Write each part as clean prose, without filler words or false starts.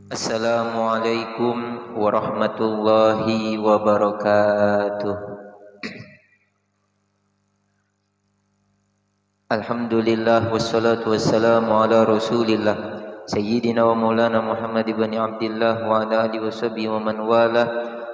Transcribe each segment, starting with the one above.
Assalamualaikum warahmatullahi wabarakatuh. Alhamdulillah wassalatu wassalamu ala Rasulillah Sayyidina wa Maulana Muhammad ibn Abdillah wa ala alihi washabihi wa man wala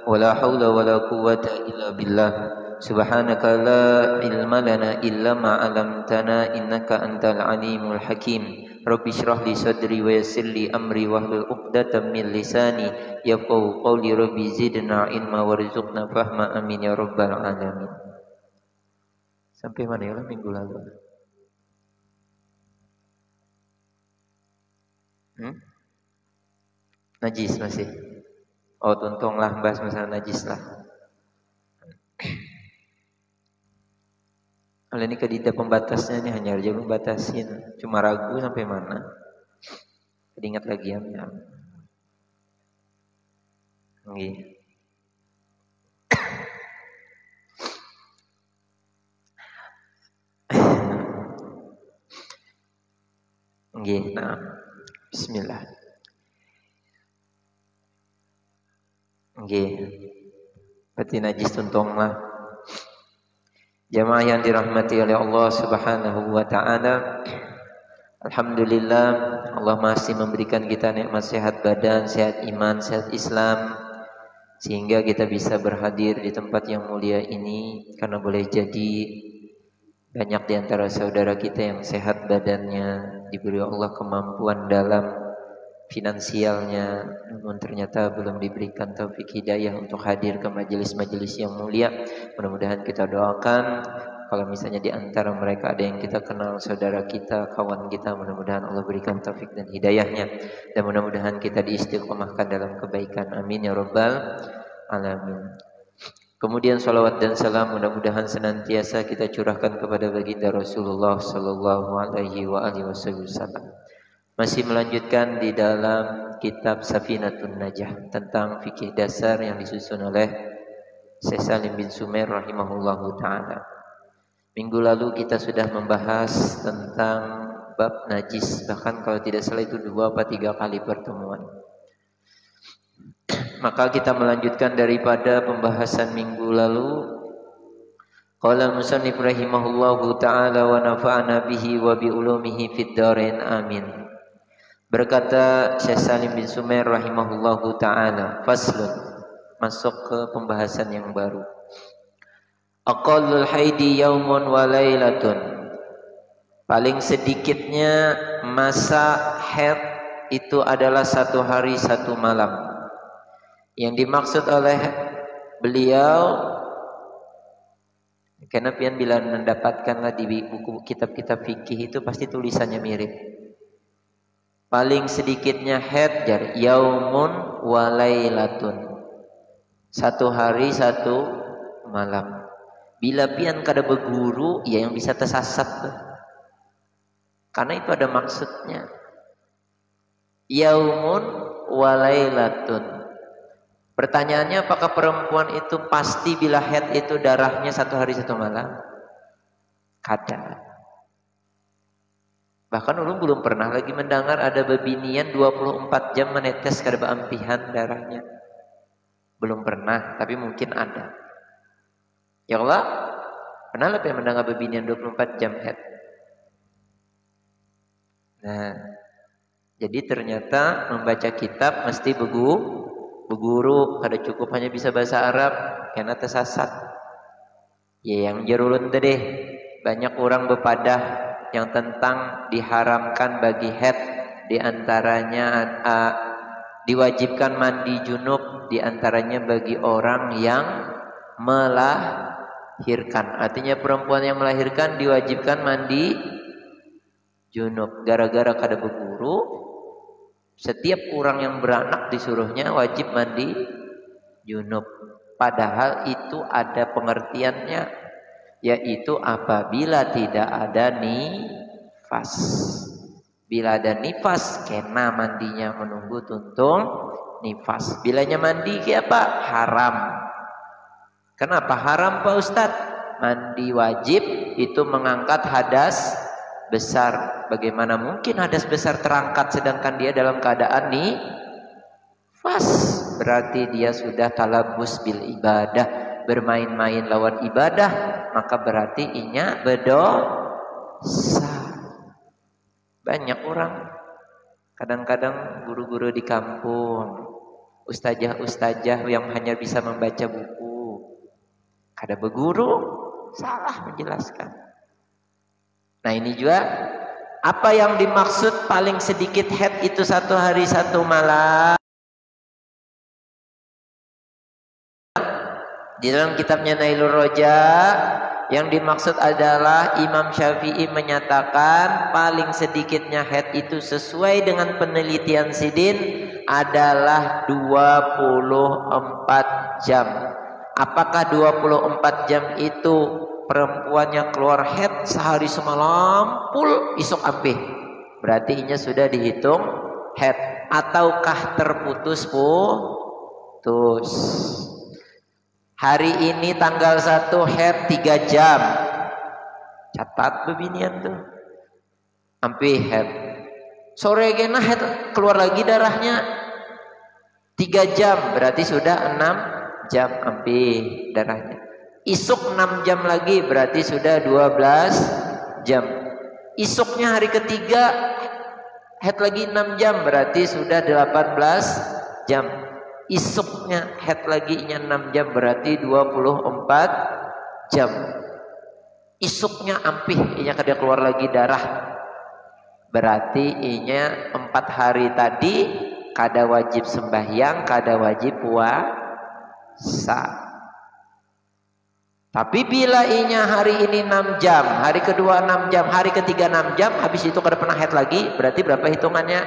wa la hawla wa la quwwata illa billah. Subhanaka la ilma lana illa ma 'allamtana innaka antal alimul hakim. Rabbi shrah li sadri wa yassir li amri wahlul 'uqdatam min lisani yafqahu qawli. Rabbi zidna ilma warzuqna fahma amin ya rabbal alamin. Sampai mana ya minggu lalu? Najis masih. Oh, tuntunglah bahas masalah najis lah. Kalau ini kedita pembatasnya ini hanya aja membatasin. Cuma ragu sampai mana. Ingat lagi ya. Nggih. Nggih, nah. Bismillah. Nggih. Berarti najis tuntunglah. Jamaah yang dirahmati oleh Allah Subhanahu wa taala. Alhamdulillah Allah masih memberikan kita nikmat sehat badan, sehat iman, sehat Islam, sehingga kita bisa berhadir di tempat yang mulia ini karena boleh jadi banyak di antara saudara kita yang sehat badannya, diberi Allah kemampuan dalam finansialnya, namun ternyata belum diberikan taufik hidayah untuk hadir ke majelis-majelis yang mulia. Mudah-mudahan kita doakan kalau misalnya di antara mereka ada yang kita kenal, saudara kita, kawan kita, mudah-mudahan Allah berikan taufik dan hidayahnya, dan mudah-mudahan kita diistiqomahkan dalam kebaikan. Amin ya rabbal alamin. Kemudian salawat dan salam mudah-mudahan senantiasa kita curahkan kepada baginda Rasulullah sallallahu alaihi wasallam. Masih melanjutkan di dalam kitab Safinatun Najah tentang fikih dasar yang disusun oleh Syekh Salim bin Sumer rahimahullahu ta'ala. Minggu lalu kita sudah membahas tentang bab najis, bahkan kalau tidak salah itu 2 atau 3 kali pertemuan. Maka kita melanjutkan daripada pembahasan minggu lalu. Qala al-musannif rahimahullahu ta'ala wa nafa'ana bihi wa bi ulumihi fid dharain amin. Berkata Syekh Salim bin Sumer rahimahullahu ta'ala, faslun, masuk ke pembahasan yang baru. Aqallul haidi yaumun wa lailatun. Paling sedikitnya masa haid itu adalah 1 hari 1 malam. Yang dimaksud oleh beliau, karena pian bila mendapatkanlah di buku kitab-kitab fikih itu pasti tulisannya mirip. Paling sedikitnya haid jar yaumun wa lailatun. 1 hari 1 malam. Bila pian kada berguru, ya yang bisa tersasat tuh. Karena itu ada maksudnya. Yaumun wa lailatun. Pertanyaannya, apakah perempuan itu pasti bila haid itu darahnya 1 hari 1 malam? Kada. Bahkan ulun belum pernah lagi mendengar ada bebinian 24 jam menetes kada beampihan darahnya. Belum pernah, tapi mungkin ada. Ya Allah, pernah lebih mendengar bebinian 24 jam haid. Nah, jadi ternyata membaca kitab mesti beguru, kada cukup hanya bisa bahasa Arab, karena tersasat. Ya yang jerulun tadi, banyak orang bepadah yang tentang diharamkan bagi haid, diantaranya diwajibkan mandi junub, diantaranya bagi orang yang melahirkan. Artinya perempuan yang melahirkan diwajibkan mandi junub. Gara-gara kada berguru, setiap orang yang beranak disuruhnya wajib mandi junub. Padahal itu ada pengertiannya, yaitu apabila tidak ada nifas. Bila ada nifas, kena mandinya menunggu tuntung nifas. Bilanya mandi ke apa? Haram. Kenapa haram Pak Ustadz? Mandi wajib itu mengangkat hadas besar. Bagaimana mungkin hadas besar terangkat sedangkan dia dalam keadaan Nifas berarti dia sudah talabus bil ibadah, bermain-main lawan ibadah, maka berarti inya berdosa. Banyak orang, kadang-kadang guru-guru di kampung, ustazah-ustazah yang hanya bisa membaca buku, kada berguru, salah menjelaskan. Nah ini juga apa yang dimaksud paling sedikit haid itu 1 hari 1 malam. Di dalam kitabnya Nailur Roja, yang dimaksud adalah Imam Syafi'i menyatakan paling sedikitnya haid itu sesuai dengan penelitian Sidin adalah 24 jam. Apakah 24 jam itu perempuannya keluar haid sehari semalam full isuk ampih? Berarti inya sudah dihitung haid, ataukah terputus putus? Hari ini tanggal 1 haid 3 jam. Catat bebinian tuh. Ampih haid. Sore gena haid keluar lagi darahnya 3 jam, berarti sudah 6 jam ampih darahnya. Isuk 6 jam lagi berarti sudah 12 jam. Isuknya hari ketiga haid lagi 6 jam berarti sudah 18 jam. Isuknya haid lagi nya 6 jam berarti 24 jam. Isuknya ampih inya kada keluar lagi darah, berarti inya 4 hari tadi kada wajib sembahyang, kada wajib puasa. Tapi bila inya hari ini 6 jam, hari kedua 6 jam, hari ketiga 6 jam, habis itu kada pernah haid lagi, berarti berapa hitungannya?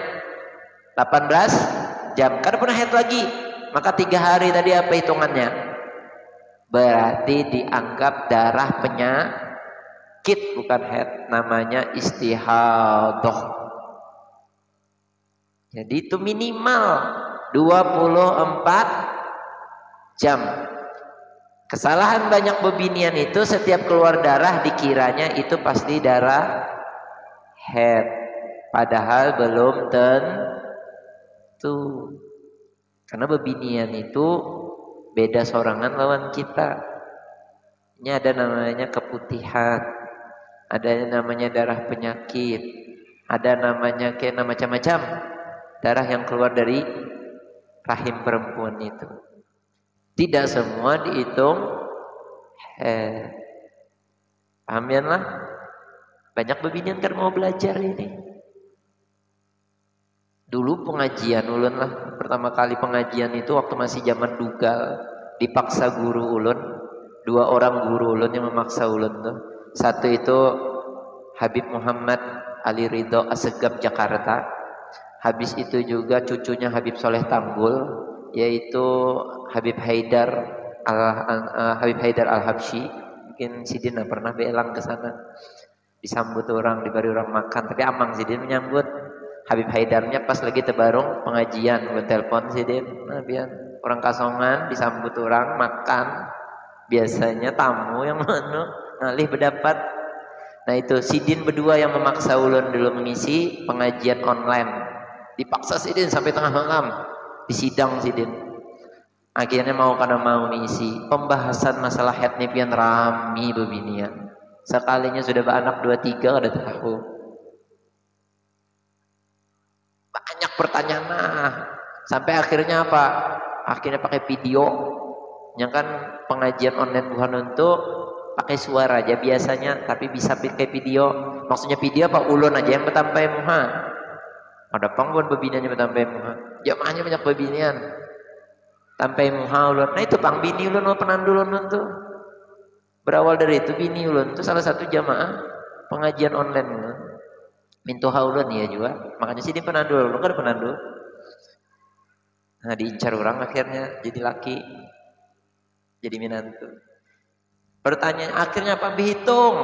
18 jam. Kada pernah haid lagi, maka 3 hari tadi apa hitungannya? Berarti dianggap darah penyakit, bukan haid, namanya istihadah. Jadi itu minimal 24 jam. Kesalahan banyak bebinian itu setiap keluar darah dikiranya itu pasti darah haid, padahal belum tentu. Karena bebinian itu beda sorangan lawan kita. Ini ada namanya keputihan, ada namanya darah penyakit, ada namanya kayak macam-macam darah yang keluar dari rahim perempuan itu. Tidak semua dihitung paham ya lah? Banyak bebinian kan mau belajar ini. Dulu pengajian ulun lah, pertama kali pengajian itu waktu masih zaman dugal, dipaksa guru ulun, 2 orang guru ulun yang memaksa ulun tuh. Satu itu Habib Muhammad Ali Ridho Assegaf Jakarta. Habis itu juga cucunya Habib Soleh Tanggul, yaitu Habib Haidar Al-Habsyi. Mungkin Sidin pernah belang ke sana. Disambut orang, diberi orang makan, tapi amang Sidin menyambut. Habib Haidarnya pas lagi tebarung pengajian, gue telepon Sidin, nah biar orang kasongan disambut orang makan, biasanya tamu yang mana ngalih berdapat. Nah itu Sidin berdua yang memaksa ulun dulu mengisi pengajian online, dipaksa Sidin sampai tengah malam, disidang Sidin. Akhirnya mau karena mau mengisi pembahasan masalah haid nih pian rami bebinian. Sekalinya sudah beranak 2-3 kada tahu. Banyak pertanyaan, sampai akhirnya apa? Akhirnya pakai video. Yang kan pengajian online bukan untuk pakai suara aja biasanya, tapi bisa pakai video. Maksudnya video apa? Ulun aja yang betampai muha. Ada panggon bebinian yang betampai muha. Jamaahnya banyak bebinian. Tampai muha ulun. Nah itu pang bini ulun mau penandu ulun tuh. Berawal dari itu bini ulun tuh salah satu jamaah pengajian online ulun. Mintu haulun ya juga, makanya sih dia penandu, lu kan penandu. Nah diincar orang akhirnya jadi laki, jadi minantu. Pertanyaan akhirnya apa? Dihitung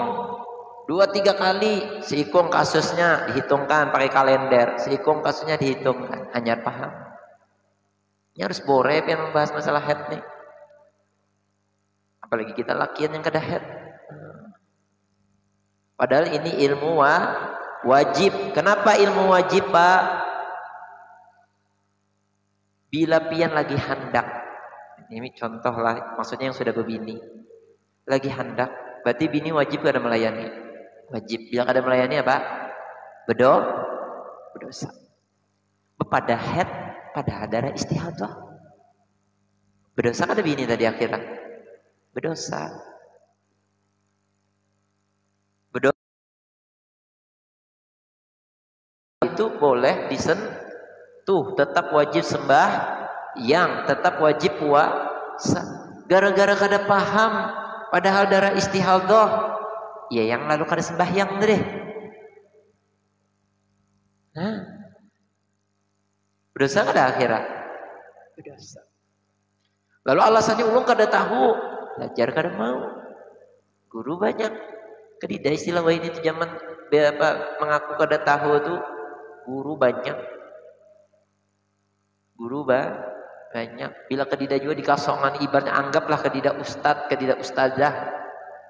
2-3 kali, seikung kasusnya dihitungkan pakai kalender, seikung kasusnya dihitungkan, hanya paham. Ini harus bore yang membahas masalah haid nih. Apalagi kita lakian yang kada haid. Padahal ini ilmu wajib. Kenapa ilmu wajib, Pak? Bila pian lagi handak, ini contoh lah, maksudnya yang sudah berbini, lagi handak, berarti bini wajib kada melayani? Wajib. Bila kada melayani apa? Berdosa. Pada head, pada darah istihadah. Berdosa kada bini tadi akhirat? Berdosa. Berdosa itu boleh disentuh, tetap wajib sembah, yang tetap wajib puasa. Gara-gara kada paham, padahal darah istihadah, ya yang lalu kada sembahyang deh. Berdosa kada akhirat? Berdosa. Lalu alasannya ulung kada tahu, belajar kada mau. Guru banyak. Kedida istilah wah ini tuh zaman mengaku kada tahu tuh guru banyak. Guru banyak. Bila kedida juga di kasongan ibaratnya anggaplah kedida ustad, kedida ustazah.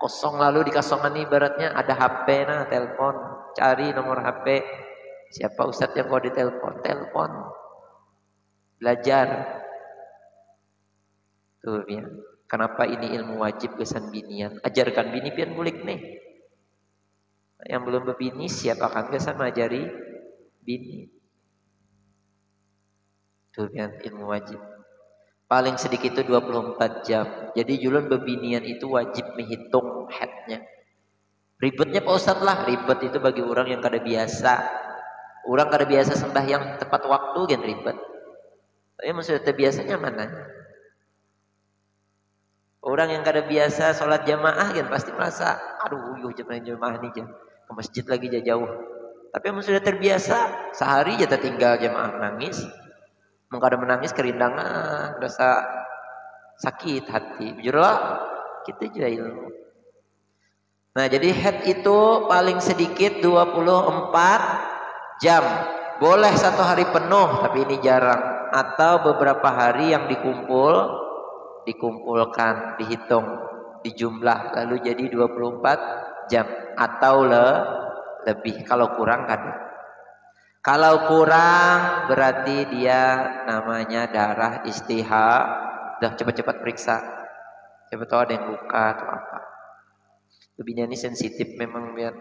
Kosong lalu di kasongan ibaratnya ada HP nah, telepon, cari nomor HP. Siapa ustad yang kau ditelepon? Telepon. Belajar. Tuh ya. Kenapa ini ilmu wajib kesan binian? Ajarkan bini pian bulik nih. Yang belum berbini siap akan kesan mengajari bini. Tuh ya ilmu wajib. Paling sedikit itu 24 jam. Jadi julun bebinian itu wajib menghitung headnya. Ribetnya Pak Ustadz lah. Ribet itu bagi orang yang kada biasa. Orang kada biasa sembahyang tepat waktu kan ribet. Tapi maksudnya terbiasanya mana? Orang yang kada biasa sholat jamaah kan pasti merasa, aduh jamaah nih ke masjid lagi jauh. Tapi yang sudah terbiasa sehari jatuh tinggal jamaah menangis, mengkada menangis kerindangan, rasa sakit hati. Jujurlah kita juga ilmu. Nah jadi head itu paling sedikit 24 jam. Boleh 1 hari penuh tapi ini jarang. Atau beberapa hari yang dikumpulkan, dihitung, dijumlah lalu jadi 24 jam atau lebih. Kalau kurang kan? Kalau kurang berarti dia namanya darah istihadah. Udah cepat-cepat periksa. Siapa tahu ada yang luka atau apa. Lebihnya ini sensitif memang biar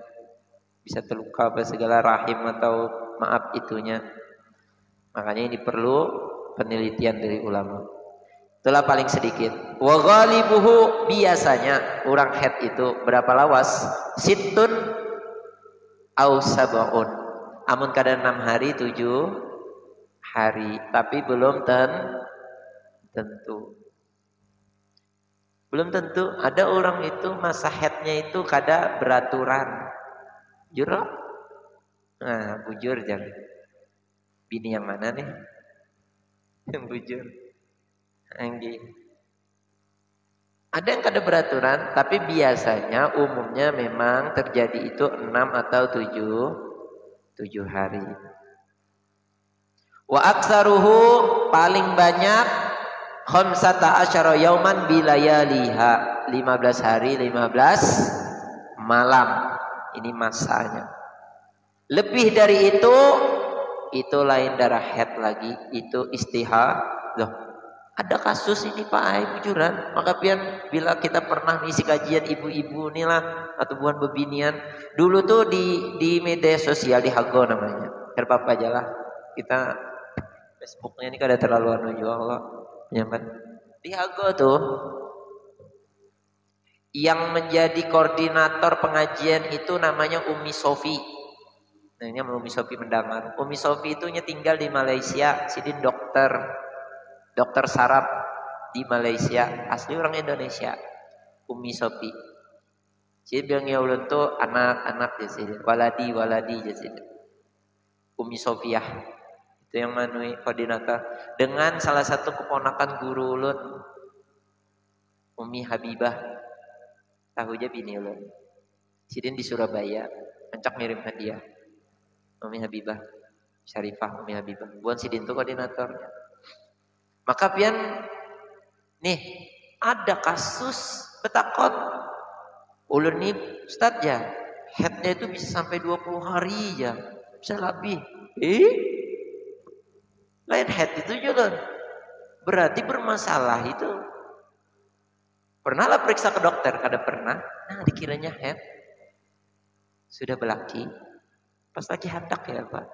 bisa terluka apa segala rahim atau maaf itunya. Makanya ini perlu penelitian dari ulama. Itulah paling sedikit. Wa ghalibuhu biasanya orang head itu berapa lawas? Sittun au sab'un. Amun kada 6 hari 7 hari, tapi belum tentu. Belum tentu. Ada orang itu masa headnya itu kada beraturan. Jujur? Nah, bujur jangan. Bini yang mana nih? Yang bujur. Anggi. Ada yang kada beraturan, tapi biasanya umumnya memang terjadi itu 6 atau 7 hari. Wa aksaruhu paling banyak khamsata asyara yauman bilayaliha, 15 hari 15 malam. Ini masanya. Lebih dari itu lain darah head lagi, itu istihadah. Ada kasus ini Pak Ai bujuran. Maka pian bila kita pernah ngisi kajian ibu-ibu inilah atau bukan bebinian, dulu tuh di media sosial di Hago namanya. Terpapa aja lah. Kita Facebooknya ini kada terlalu anu juga Allah. Nyaman. Di Hago tuh yang menjadi koordinator pengajian itu namanya Umi Sofi. Nah ini Umi Sofi mendengar. Umi Sofi itu tinggal di Malaysia. Sidin dokter saraf di Malaysia. Asli orang Indonesia. Umi Sofi. Sidin bilang ya ulun tuh anak-anak jadi waladi jadi. Umi Sofiah. Itu yang manui koordinator. Dengan salah satu keponakan guru ulun. Umi Habibah. Tahu aja bini ulun. Sidin di Surabaya. Ancak ngirim hadiah. Umi Habibah, Syarifah Umi Habibah. Buan Sidin itu koordinatornya. Maka pian nih ada kasus betakot. Ulun nih Ustaz ya, headnya itu bisa sampai 20 hari ya. Bisa lebih. Lain head itu juga. berarti bermasalah itu. Pernahlah periksa ke dokter, kada pernah. Nah, dikiranya head. Sudah belaki. Pas lagi handak ya Pak.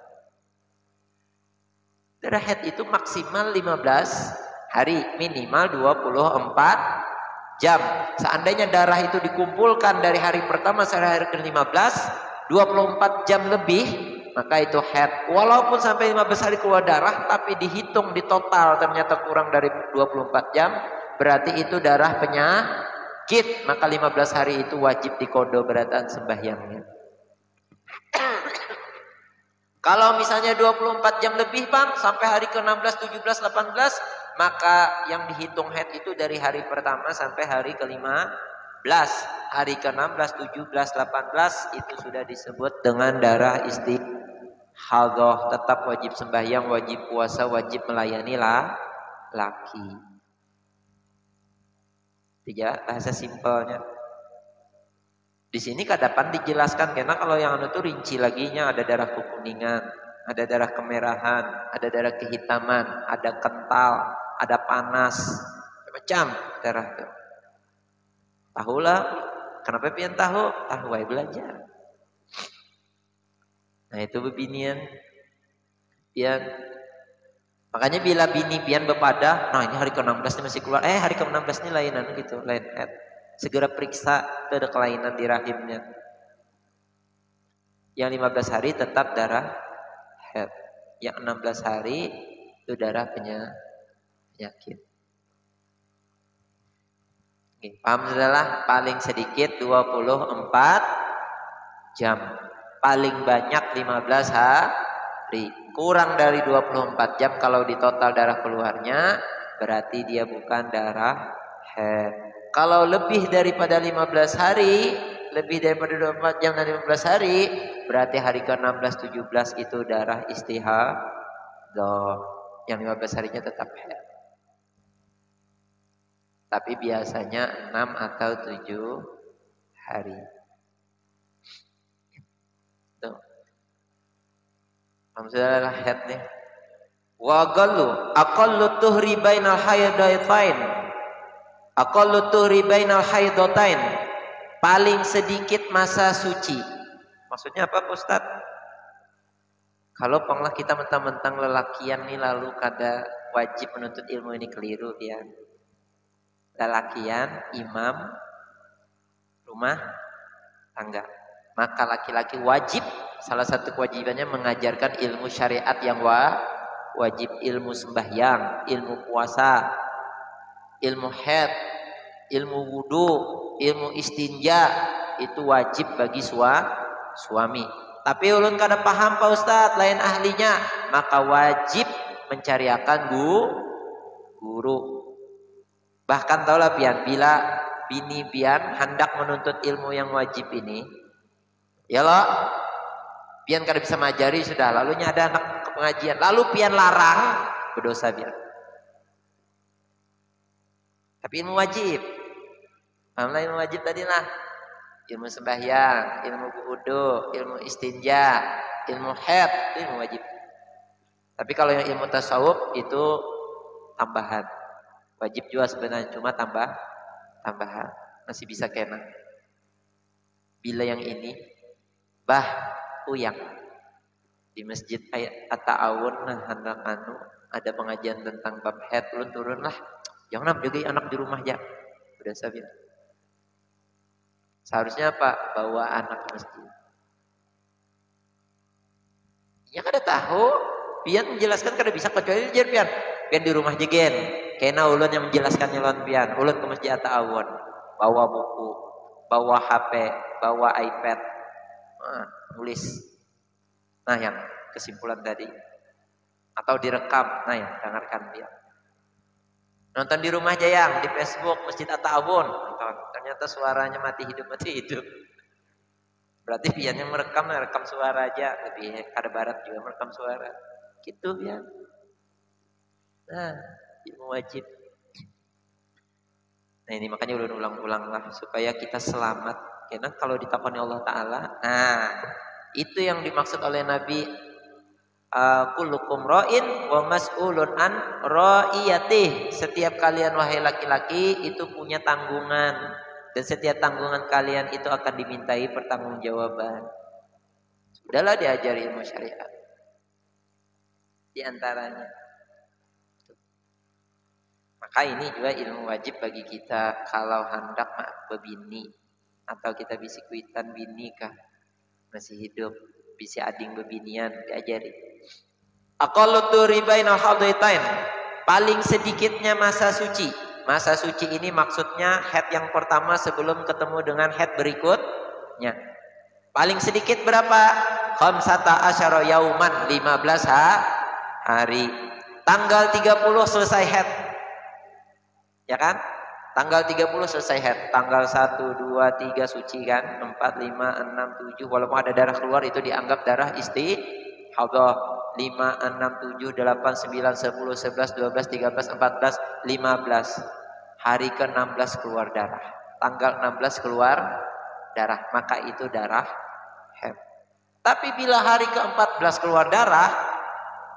Darah head itu maksimal 15 hari, minimal 24 jam. Seandainya darah itu dikumpulkan dari hari pertama sampai hari ke-15, 24 jam lebih, maka itu head. Walaupun sampai 15 hari keluar darah, tapi dihitung di total ternyata kurang dari 24 jam, berarti itu darah penyakit. Maka 15 hari itu wajib dikodo beratan sembahyangnya. Kalau misalnya 24 jam lebih Bang, sampai hari ke-16, 17, 18, maka yang dihitung head itu dari hari pertama sampai hari ke-15. Hari ke-16, 17, 18 itu sudah disebut dengan darah istihadhah. Tetap wajib sembahyang, wajib puasa, wajib melayani laki. Tiga bahasa simpelnya. Di sini kadapan dijelaskan karena kalau yang itu rinci laginya ada darah kekuningan, ada darah kemerahan, ada darah kehitaman, ada kental, ada panas, macam darah itu. Tahulah, kenapa pian tahu? Tahu wae belajar. Nah itu bebinian, pian. Makanya bila bini pian bepada, nah ini hari ke-16 ini masih keluar, hari ke-16 ini lainan gitu, lain head. Segera periksa itu ada kelainan di rahimnya. Yang 15 hari tetap darah head. Yang 16 hari itu darah penyakit. Oke, paham adalah paling sedikit 24 jam. Paling banyak 15 hari. Kurang dari 24 jam kalau di total darah keluarnya, berarti dia bukan darah head. Kalau lebih daripada 15 hari, lebih daripada 24 jam dan 15 hari, berarti hari ke-16, 17 itu darah istihadhah. Yang 15 harinya tetap haid. Tapi biasanya 6 atau 7 hari. Tuh. Alhamdulillah haid nih. Wa aqallu tuhri bainal haidaitain. Aqallu tuhri bainal haidatain. Paling sedikit masa suci. Maksudnya apa Ustaz? Kalau panglah kita mentang-mentang lelakian nih lalu kada wajib menuntut ilmu ini keliru ya. Lelakian imam rumah tangga. Maka laki-laki wajib, salah satu kewajibannya mengajarkan ilmu syariat yang wajib, ilmu sembahyang, ilmu puasa, ilmu haid, ilmu wudu, ilmu istinja, itu wajib bagi suami. Tapi ulun kada paham Pak Ustaz, lain ahlinya, maka wajib mencariakan guru. Bahkan taulah pian, bila bini pian hendak menuntut ilmu yang wajib ini, ya loh, pian kada bisa mengajari sudah, lalunya ada anak ke pengajian, lalu pian larang, berdosa pian. Tapi ilmu wajib. Pahamlah ilmu wajib tadi lah. Ilmu sembahyang, ilmu wudu, ilmu istinja, ilmu haid, itu ilmu wajib. Tapi kalau yang ilmu tasawuf itu tambahan. Wajib juga sebenarnya, cuma tambahan. Masih bisa kena. Bila yang ini uyang di masjid At-Ta'awun hendak ada pengajian tentang bab haid, ulun turunlah. Jangan jaga anak di rumah ya. Udah sabit. Seharusnya apa? Bawa anak ke masjid. Ya kada tahu, pian menjelaskan kada bisa kecuali jer pian. Pian di rumah jegen. Kena ulun yang menjelaskan nyelon pian. Ulun ke masjid At-Ta'awun. Bawa buku, bawa HP, bawa iPad. Nulis. Nah yang kesimpulan tadi. Atau direkam. Nah yang dengarkan pian. Nonton di rumah aja yang di Facebook Masjid At-Ta'awun. Ternyata suaranya mati hidup. Berarti pian yang merekam suara aja. Lebih kada barat juga merekam suara. Gitu pian. Nah, ilmu wajib. Nah ini makanya ulang-ulang lah supaya kita selamat. Karena kalau ditakoni Allah Ta'ala, nah itu yang dimaksud oleh Nabi kullukum ra'in wa mas'ulun an ra'iyatih. Setiap kalian wahai laki-laki itu punya tanggungan, dan setiap tanggungan kalian itu akan dimintai pertanggungjawaban. Sudahlah diajari ilmu syariat. Di antaranya. Maka ini juga ilmu wajib bagi kita kalau hendak bebini atau kita bisi kuitan bini kah masih hidup, bisi ading bebinian diajari. Aqallu turibaina hadaitain, paling sedikitnya masa suci. Masa suci ini maksudnya haid yang pertama sebelum ketemu dengan haid berikutnya. Paling sedikit berapa? Khamsata asyara yauman, 15 hari. Tanggal 30 selesai haid. Ya kan? Tanggal 30 selesai haid. Tanggal 1, 2, 3 suci kan? 4, 5, 6, 7. Walaupun ada darah keluar itu dianggap darah istihadah. 5, 6, 7, 8, 9, 10, 11, 12, 13, 14, 15. Hari ke-16 keluar darah. Tanggal 16 keluar darah. Maka itu darah haid. Tapi bila hari ke-14 keluar darah,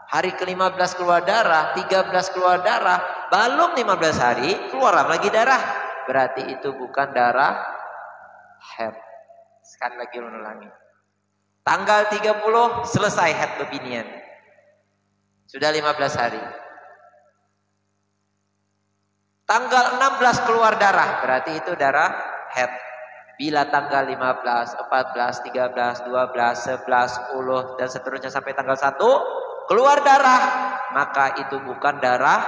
hari ke-15 keluar darah, 13 keluar darah, belum 15 hari keluar lagi darah. Berarti itu bukan darah haid. Sekali lagi ulangi. Tanggal 30 selesai haid bebinian. Sudah 15 hari. Tanggal 16 keluar darah, berarti itu darah haid. Bila tanggal 15, 14, 13, 12, 11, 10 dan seterusnya sampai tanggal 1 keluar darah, maka itu bukan darah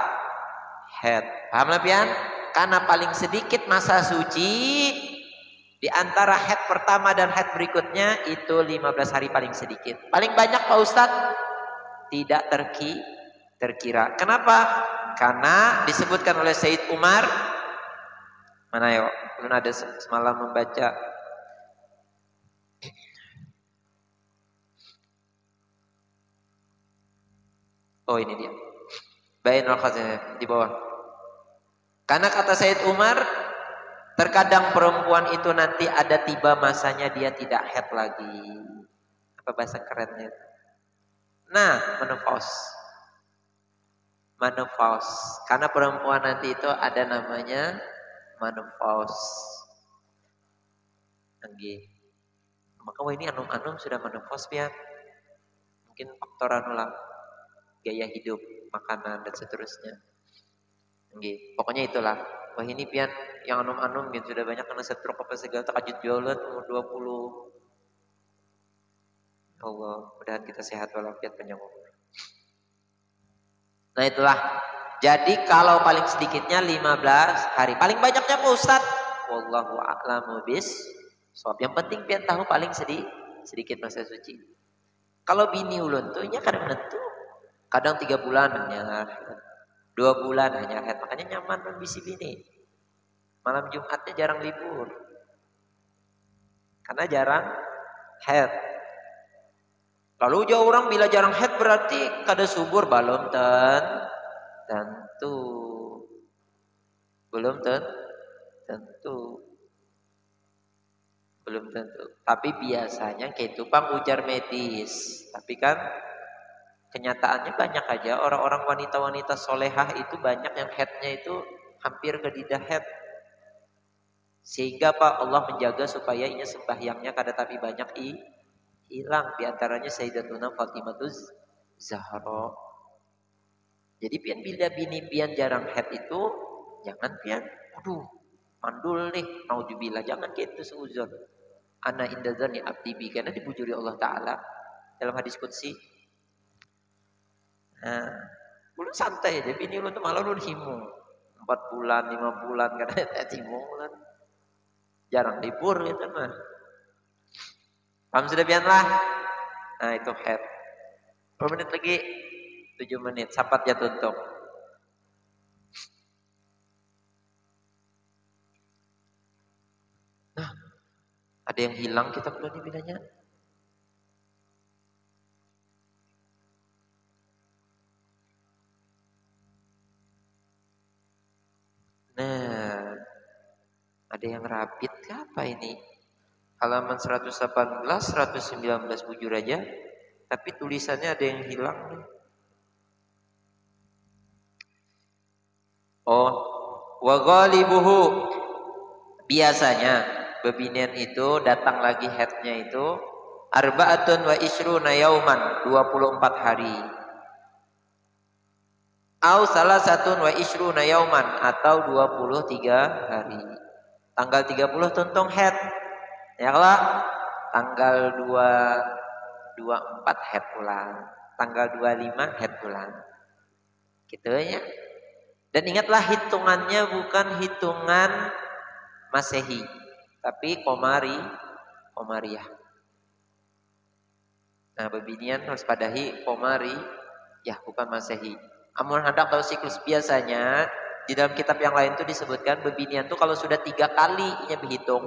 haid. Paham lepian? Karena paling sedikit masa suci di antara haid pertama dan haid berikutnya itu 15 hari paling sedikit. Paling banyak Pak Ustadz? Tidak terkira. Kenapa? Karena disebutkan oleh Said Umar. Mana ya? Belum ada semalam membaca. Oh ini dia. Bainul khazanah di bawah. Karena kata Said Umar, terkadang perempuan itu nanti ada tiba masanya dia tidak haid lagi. Apa bahasa kerennya? Nah, menopause. Karena perempuan nanti itu ada namanya menopause. Nggih. Maka ini anum-anum sudah menopause ya. Mungkin faktor anulah gaya hidup, makanan dan seterusnya. Nggih. Pokoknya itulah. Wah ini pian yang anum-anum gitu sudah banyak kena stroke apa segala takajud jolet umur 20. Allah, mudah-mudahan kita sehat walafiat panjang umur. Nah itulah. Jadi kalau paling sedikitnya 15 hari. Paling banyaknya Pak Ustaz? Wallahu a'lamu bis-shawab. Yang penting pian tahu paling sedikit masa suci. Kalau bini ulun tuh nya kadang menentu. Kadang 3 bulan hanya 2 bulan hanya haid. Makanya nyaman dan bisi bini. Malam Jumatnya jarang libur. Karena jarang haid. Lalu jauh orang bila jarang haid berarti kada subur, belum tentu. Belum tentu. Tapi biasanya kayak itu pang ujar medis. Tapi kan kenyataannya banyak aja orang-orang wanita-wanita solehah itu banyak yang haidnya itu hampir kedidah haid. Sehingga Pak Allah menjaga supaya ini sembahyangnya kada tapi banyak hilang. Di antaranya Sayyidatuna Fatimah Zahra. Jadi pian bila bini pian jarang haid itu jangan pian, aduh mandul nih, naudzubillah, jangan gitu seuzon. Ana inda dzanni abdi bi, karena dibujuri Allah Ta'ala dalam hadis qudsi. Nah, ulun santai aja, bini ulun tuh malah ulun himu 4 bulan, 5 bulan karena himu ulun jarang libur gitu mah. Paham sudah pian lah. Nah itu haid. Berapa menit lagi? 7 menit. Sapat ya tuntung. Nah, ada yang hilang kitab belum dibinanya? Nah, ada yang rapid apa ini? Halaman 118, 119 bujur aja. Tapi tulisannya ada yang hilang. Oh, wa ghalibuhu. Biasanya bebinian itu datang lagi headnya itu arba'atun wa isruna yauman, 24 hari. Au salasatun wa isruna yauman, atau 23 hari. Tanggal 30 tuntung head. Ya lah, tanggal 24 head pulang. Tanggal 25 head pulang. Gitu ya. Dan ingatlah hitungannya bukan hitungan Masehi, tapi Komariah. Nah, bebinian harus padahi Komari, ya bukan Masehi. Amun hendak tahu siklus biasanya di dalam kitab yang lain itu disebutkan bebinian itu kalau sudah 3 kali inya berhitung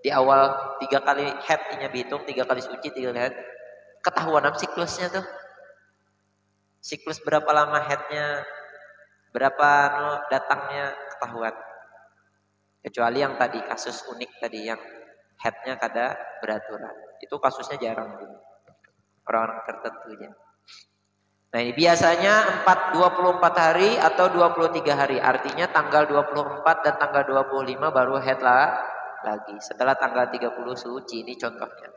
di awal 3 kali head inya berhitung 3 kali suci 3 kali head, ketahuan apa siklusnya tuh. Siklus berapa lama headnya, berapa datangnya ketahuan. Kecuali yang tadi kasus unik tadi yang headnya kada beraturan, itu kasusnya jarang tuh. Orang-orang tertentu aja. Nah ini biasanya 24 hari atau 23 hari. Artinya tanggal 24 dan tanggal 25 baru head lagi. Setelah tanggal 30 suci, ini contohnya.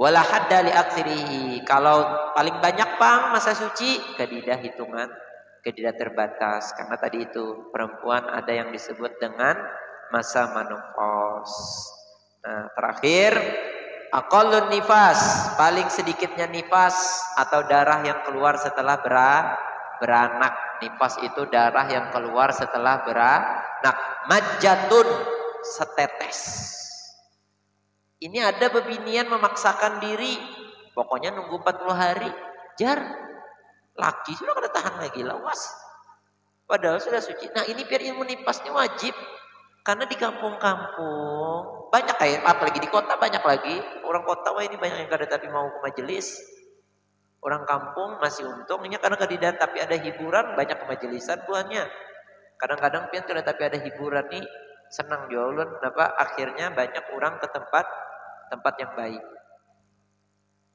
Wala hadda li aksirihi. Kalau paling banyak pang masa suci, kedidah hitungan, kedidah terbatas. Karena tadi itu perempuan ada yang disebut dengan masa menopause. Nah terakhir, aqallun nifas, paling sedikitnya nifas atau darah yang keluar setelah beranak. Nifas itu darah yang keluar setelah beranak. Majjatun, setetes. Ini ada bebinian memaksakan diri, pokoknya nunggu 40 hari. Jar, laki sudah kada tahan lagi, lawas. Padahal sudah suci. Nah ini biar ilmu nifasnya wajib. Karena di kampung-kampung banyak kayak, apalagi di kota banyak lagi. Orang kota wah ini banyak yang kada tapi mau ke majelis. Orang kampung masih untungnya karena kadidat tapi ada hiburan, banyak kemajelisan buahnya. Kadang-kadang pian kada tapi ada hiburan nih, senang jualan kenapa? Akhirnya banyak orang ke tempat yang baik.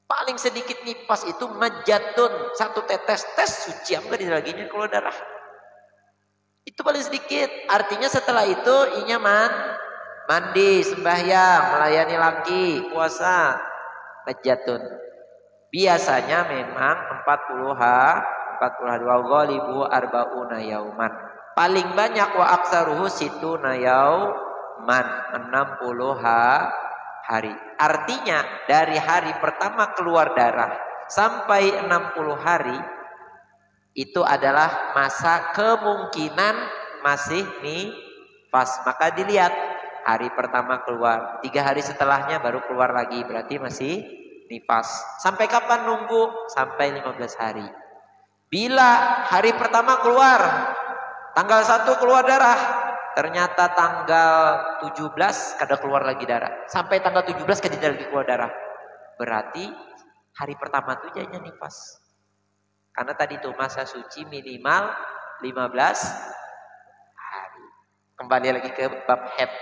Paling sedikit nifas itu majatun, 1 tetes suci, apa di laginya keluar darah. Itu paling sedikit. Artinya setelah itu inya mandi, sembahyang, melayani laki, puasa, majatun. Biasanya memang 40 hari wa ghalibu arba'una yauman. Paling banyak wa aksaruhu situna yauman, 60 hari. Artinya dari hari pertama keluar darah sampai 60 hari itu adalah masa kemungkinan masih nifas. Maka dilihat hari pertama keluar, 3 hari setelahnya baru keluar lagi, berarti masih nifas. Sampai kapan nunggu? Sampai 15 hari. Bila hari pertama keluar, tanggal 1 keluar darah, ternyata tanggal 17 kada keluar lagi darah. Sampai tanggal 17 kada lagi keluar darah. Berarti hari pertama itu jadinya nifas. Karena tadi itu masa suci minimal 15 hari. Kembali lagi ke bab head.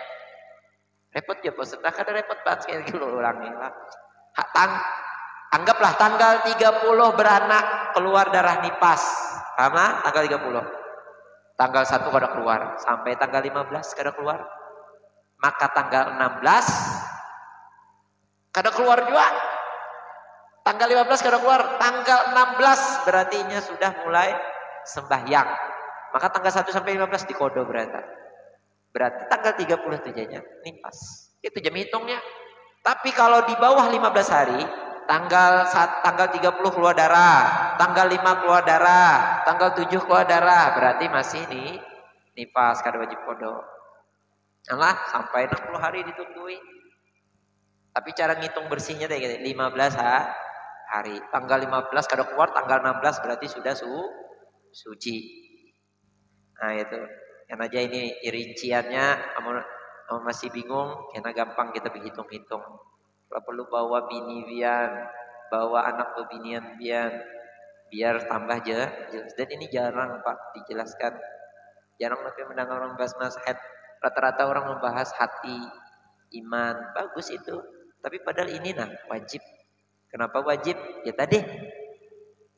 Repot ya bos, sudah kada repot banget sekali dulu ulangi lah. Anggaplah tanggal 30 beranak keluar darah nifas. Sama tanggal 30. Tanggal 1 kada keluar, sampai tanggal 15 kada keluar. Maka tanggal 16 kada keluar juga. Tanggal 15 kada keluar, tanggal 16 berarti sudah mulai sembahyang. Maka tanggal 1 sampai 15 dikodo berarti. Berarti tanggal 30 itu jadinya nifas. Itu jam hitungnya. Tapi kalau di bawah 15 hari, tanggal 30 keluar darah, tanggal 5 keluar darah, tanggal 7 keluar darah, berarti masih nifas kada wajib kodo. Alah, sampai 60 hari ditungguin. Tapi cara ngitung bersihnya deh 15 hari. Tanggal 15 kada keluar, tanggal 16 berarti sudah suci. Nah itu. Yang aja ini rinciannya, kamu masih bingung, karena gampang kita berhitung-hitung. Kalau perlu bawa bini bian, bawa anak bebinian bian, biar tambah jelas. Dan ini jarang Pak dijelaskan. Jarang tapi mendengar orang bahas nasihat. Rata-rata orang membahas hati, iman, bagus itu. Tapi padahal ini wajib. Kenapa wajib? Ya tadi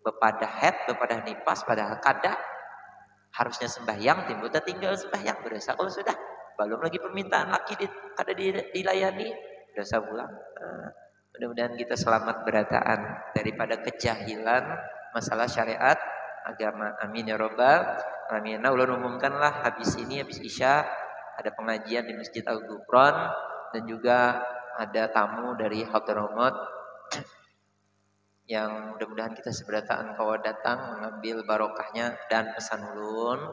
bepada haid, bepada nifas, pada kada harusnya sembahyang, timbul tinggal sembahyang berdosa. Kalau sudah belum lagi permintaan laki kada dilayani, dosa pulang. Mudah-mudahan kita selamat berataan daripada kejahilan masalah syariat agama. Amin ya robbal alamin. Nah, ulun umumkanlah habis ini, habis isya ada pengajian di Masjid Al-Ghufran dan juga ada tamu dari Hadramaut yang mudah-mudahan kita seberataan kawa datang mengambil barokahnya. Dan pesan ulun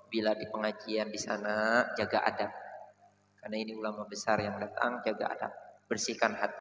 bila di pengajian di sana jaga adab, karena ini ulama besar yang datang, jaga adab, bersihkan hati.